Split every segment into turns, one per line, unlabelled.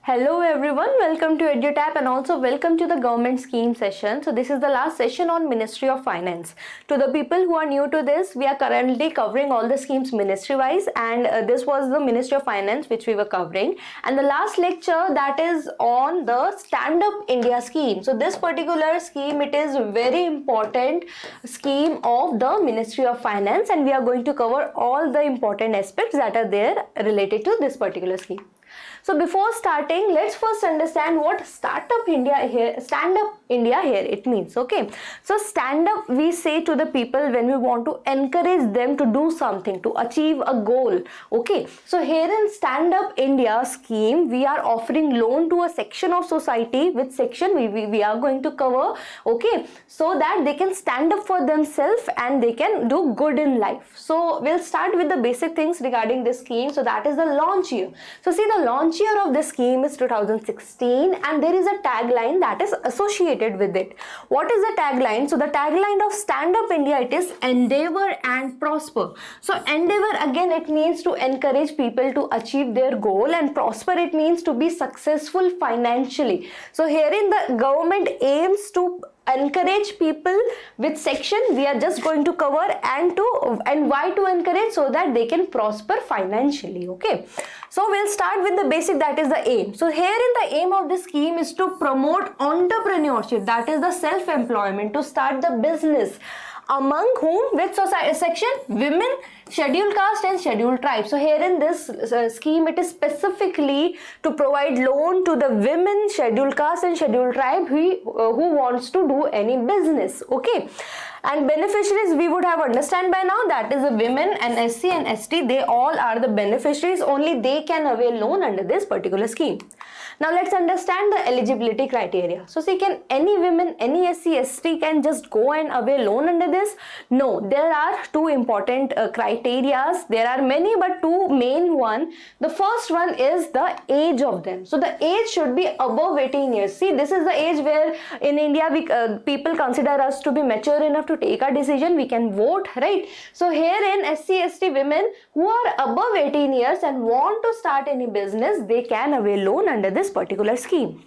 Hello everyone, welcome to EduTap and also welcome to the government scheme session. So this is the last session on Ministry of Finance. To the people who are new to this, we are currently covering all the schemes ministry wise, and this was the Ministry of Finance which we were covering, and the last lecture that is on the Stand Up India scheme. So this particular scheme, it is very important scheme of the Ministry of Finance, and we are going to cover all the important aspects that are there related to this particular scheme. So before starting, let's first understand what Stand Up India here it means. Okay, so stand up, we say to the people when we want to encourage them to do something, to achieve a goal. Okay, so here in Stand Up India scheme, we are offering loan to a section of society, which section we are going to cover. Okay, so that they can stand up for themselves and they can do good in life. So we'll start with the basic things regarding this scheme. So that is the launch year. So see, the launch year of this scheme is 2016, and there is a tagline that is associated with it. What is the tagline? So the tagline of Stand Up India, it is endeavor and prosper. So endeavor, again, it means to encourage people to achieve their goal, and prosper, it means to be successful financially. So herein the government aims to encourage people, which section we are just going to cover, and why to encourage, so that they can prosper financially. Okay, so we'll start with the basic, that is the aim. So herein the aim of this scheme is to promote entrepreneurship, that is the self-employment, to start the business. Among whom? Which society section? Women, scheduled caste and scheduled tribes. So here in this scheme, it is specifically to provide loan to the women, scheduled caste and scheduled tribe who wants to do any business. Okay, and beneficiaries we would have understand by now, that is the women and SC and ST, they all are the beneficiaries. Only they can avail loan under this particular scheme. Now let's understand the eligibility criteria. So see, can any women, any SC, ST can just go and avail loan under this? No, there are two important criteria. There are many, but two main one. The first one is the age of them. So the age should be above 18 years. See, this is the age where in India people consider us to be mature enough to take a decision. We can vote, right? So here in SC, ST women who are above 18 years and want to start any business, they can avail loan under this particular scheme.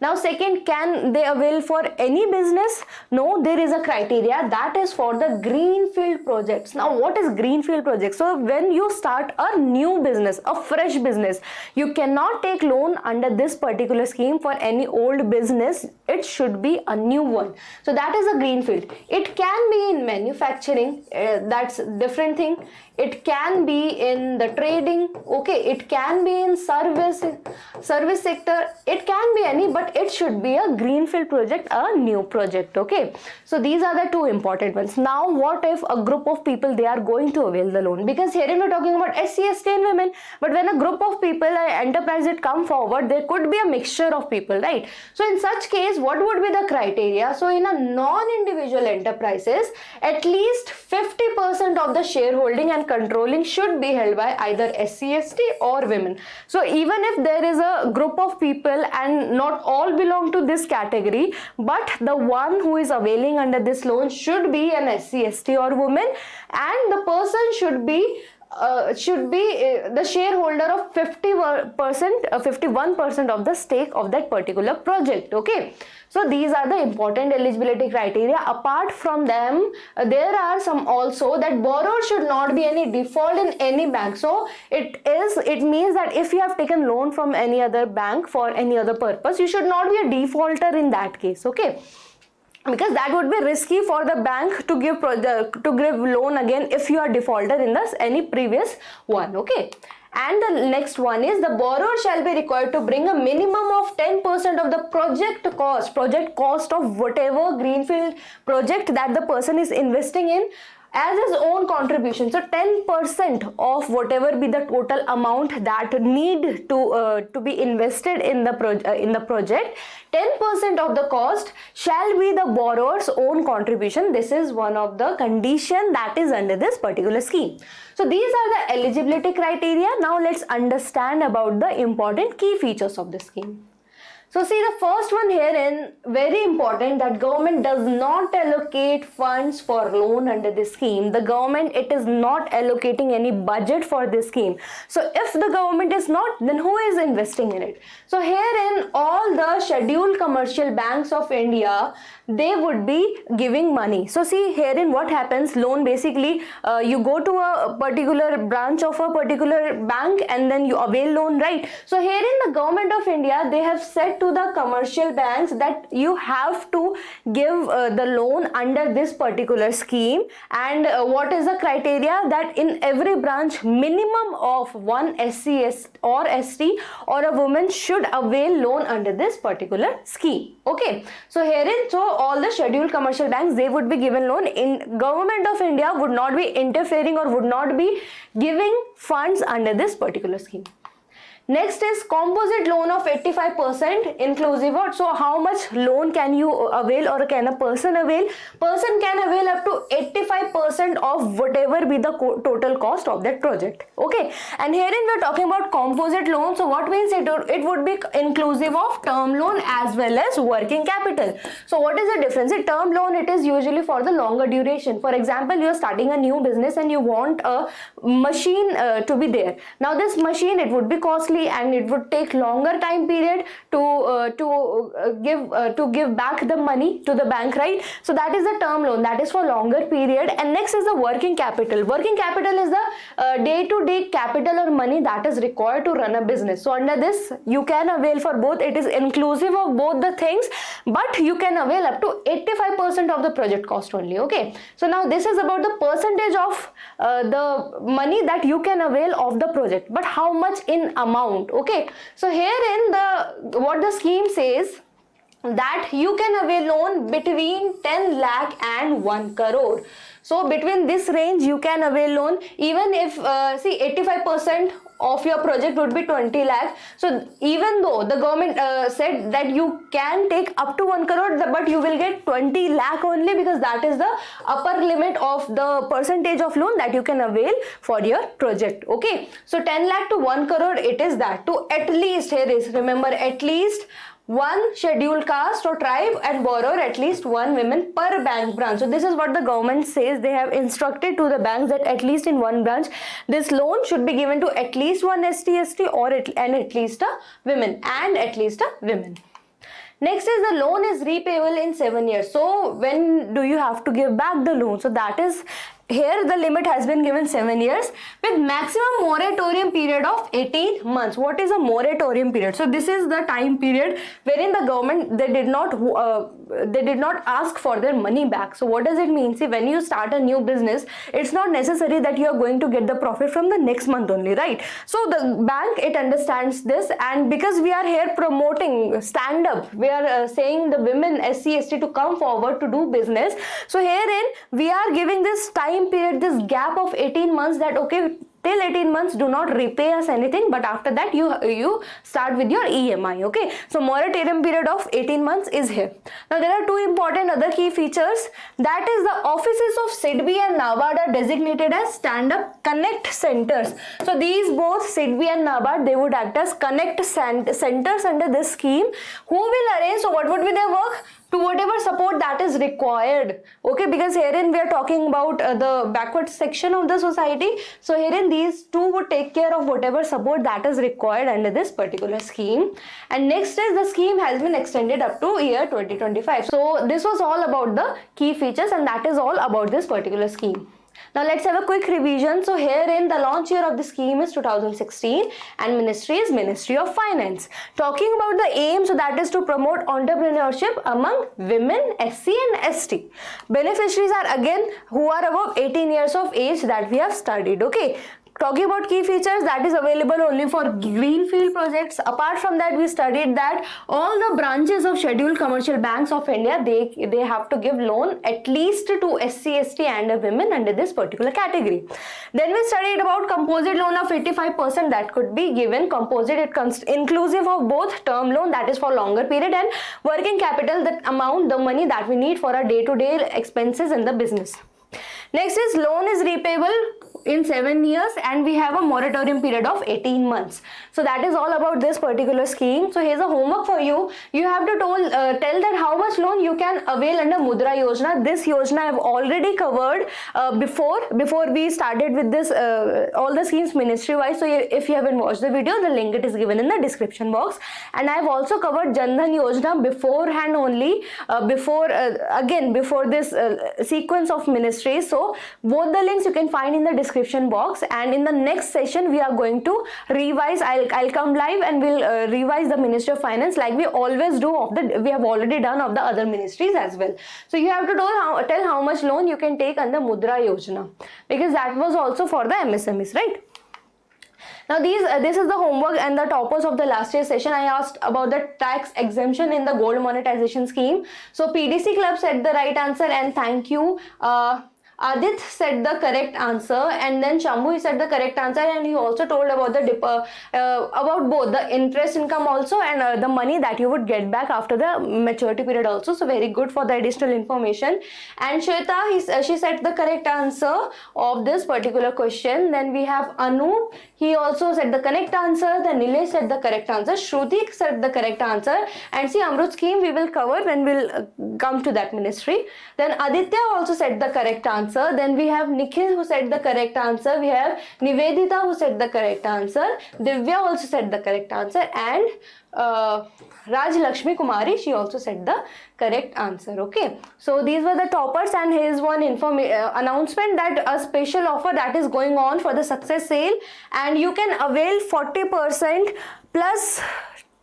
Now second, can they avail for any business? No, there is a criteria, that is for the greenfield projects. Now what is greenfield project? So when you start a new business, a fresh business, you cannot take loan under this particular scheme for any old business. It should be a new one. So that is a greenfield. It can be in manufacturing, that's different thing. It can be in the trading. Okay, it can be in service sector. It can be any, but it should be a greenfield project, a new project. Okay, so these are the two important ones. Now what if a group of people, they are going to avail the loan? Because here we're talking about SC, ST and women, but when a group of people, an enterprise, it come forward, there could be a mixture of people, right? So in such case, what would be the criteria? So in a non-individual enterprises, at least 50% of the shareholding and controlling should be held by either SC, ST or women. So even if there is a group of people and not all belong to this category, but the one who is availing under this loan should be an SC, ST or woman, and the person should be the shareholder of 51% of the stake of that particular project. Okay, so these are the important eligibility criteria. Apart from them, there are some also, that borrower should not be any default in any bank. So it means that if you have taken loan from any other bank for any other purpose, you should not be a defaulter in that case. Okay, because that would be risky for the bank to give loan again if you are defaulted in any previous one. Okay, and the next one is, the borrower shall be required to bring a minimum of 10% of the project cost of whatever greenfield project that the person is investing in as his own contribution. So 10% of whatever be the total amount that need to be invested in the project, 10% of the cost shall be the borrower's own contribution. This is one of the condition that is under this particular scheme. So these are the eligibility criteria. Now let's understand about the important key features of the scheme. So see, the first one herein, very important, that government does not allocate funds for loan under this scheme. The government, it is not allocating any budget for this scheme. So if the government is not, then who is investing in it? So herein, all the scheduled commercial banks of India, they would be giving money. So see, herein what happens, loan basically, you go to a particular branch of a particular bank and then you avail loan, right? So herein the government of India, they have said to the commercial banks that you have to give the loan under this particular scheme, and what is the criteria, that in every branch minimum of one SC or ST or a woman should avail loan under this particular scheme. Okay, so herein, so all the scheduled commercial banks, they would be given loan. In government of India would not be interfering or would not be giving funds under this particular scheme. Next is composite loan of 85% inclusive. So how much loan can you avail, or can a person avail? Person can avail up to 85% of whatever be the total cost of that project. Okay, and herein we are talking about composite loan. So what means it would be inclusive of term loan as well as working capital. So what is the difference? A term loan, it is usually for the longer duration. For example, you are starting a new business and you want a machine to be there. Now this machine, it would be costly and it would take longer time period to give back the money to the bank, right? So that is the term loan, that is for longer period. And next is the working capital. Working capital is the day-to-day capital or money that is required to run a business. So under this you can avail for both. It is inclusive of both the things, but you can avail up to 85% of the project cost only. Okay, so now this is about the percentage of the money that you can avail of the project, but how much in amount? Okay, so herein what the scheme says, that you can avail loan between 10 lakh and 1 crore. So between this range you can avail loan, even if see 85% of your project would be 20 lakh. So even though the government said that you can take up to 1 crore, but you will get 20 lakh only, because that is the upper limit of the percentage of loan that you can avail for your project. Okay, so 10 lakh to 1 crore, it is that to at least, here is, remember, at least one scheduled caste or tribe and borrower at least one women per bank branch. So this is what the government says. They have instructed to the banks that at least in one branch this loan should be given to at least one ST or at least a women and at least a women. Next is the loan is repayable in 7 years. So when do you have to give back the loan? So that is, here the limit has been given 7 years with maximum moratorium period of 18 months. What is a moratorium period? So this is the time period wherein the government, they did not ask for their money back. So what does it mean? See, when you start a new business, it's not necessary that you are going to get the profit from the next month only, right? So the bank, it understands this, and because we are here promoting stand up, we are saying the women SC ST to come forward to do business. So herein we are giving this time period, this gap of 18 months, that okay, till 18 months do not repay us anything, but after that you start with your EMI. Okay, so moratorium period of 18 months is here. Now there are two important other key features, that is the offices of SIDBI and NABARD are designated as stand-up connect centers. So these both SIDBI and NABARD, they would act as connect centers under this scheme, who will arrange, so what would be their work? To whatever support that is required. Okay, because herein we are talking about the backward section of the society. So herein these two would take care of whatever support that is required under this particular scheme. And next is the scheme has been extended up to year 2025. So this was all about the key features, and that is all about this particular scheme. Now let's have a quick revision. So herein the launch year of the scheme is 2016 and ministry is Ministry of Finance. Talking about the aim, so that is to promote entrepreneurship among women, SC and ST. Beneficiaries are again who are above 18 years of age that we have studied. Okay. Talking about key features, that is available only for greenfield projects. Apart from that, we studied that all the branches of scheduled commercial banks of India, they have to give loan at least to SC, ST and women under this particular category. Then we studied about composite loan of 85% that could be given. Composite, it comes inclusive of both term loan, that is for longer period, and working capital, that amount, the money that we need for our day-to-day expenses in the business. Next is loan is repayable in 7 years, and we have a moratorium period of 18 months. So that is all about this particular scheme. So here's a homework for you. You have to tell that how much loan you can avail under Mudra Yojana. This Yojana I have already covered before we started with this all the schemes ministry wise. So if you haven't watched the video, the link it is given in the description box. And I have also covered Jan Dhan Yojana beforehand only, before this sequence of ministries. So both the links you can find in the description box. And in the next session we are going to revise. I'll come live and we'll revise the Ministry of Finance like we always do we have already done of the other ministries as well. So you have to tell how much loan you can take under Mudra Yojana, because that was also for the MSMEs, right? Now this is the homework and the toppers of the last year's session. I asked about the tax exemption in the gold monetization scheme. So PDC Club said the right answer, and thank you. Adit said the correct answer, and then Shambhu said the correct answer, and he also told about the about both the interest income also and the money that you would get back after the maturity period also. So very good for the additional information. And Shweta, she said the correct answer of this particular question. Then we have Anu, he also said the correct answer. Then Nilesh said the correct answer. Shruti said the correct answer. And see, Amrut scheme we will cover when we'll come to that ministry. Then Aditya also said the correct answer. Then we have Nikhil who said the correct answer. We have Nivedita who said the correct answer. Divya also said the correct answer, and Raj Lakshmi Kumari, she also said the correct answer. Okay, so these were the toppers, and here's one announcement that a special offer that is going on for the success sale, and you can avail 40% plus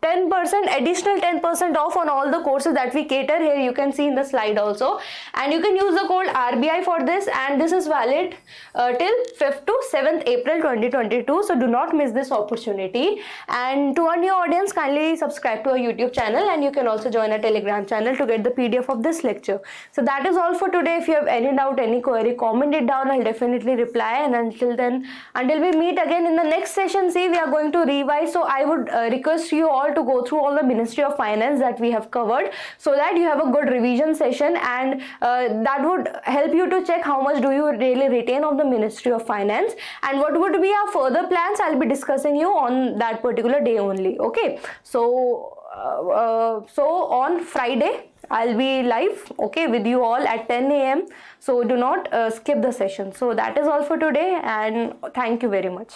10% additional 10% off on all the courses that we cater. Here you can see in the slide also, and you can use the code RBI for this, and this is valid till 5th to 7th April 2022. So do not miss this opportunity. And to our new audience, kindly subscribe to our YouTube channel, and you can also join our Telegram channel to get the PDF of this lecture. So that is all for today. If you have any doubt, any query, comment it down. I'll definitely reply. And until then, until we meet again in the next session, see, we are going to revise. So I would request you all to go through all the Ministry of Finance that we have covered, so that you have a good revision session, and that would help you to check how much do you really retain of the Ministry of Finance, and what would be our further plans. I'll be discussing you on that particular day only. Okay, so on Friday I'll be live, okay, with you all at 10 a.m. So do not skip the session. So that is all for today, and thank you very much.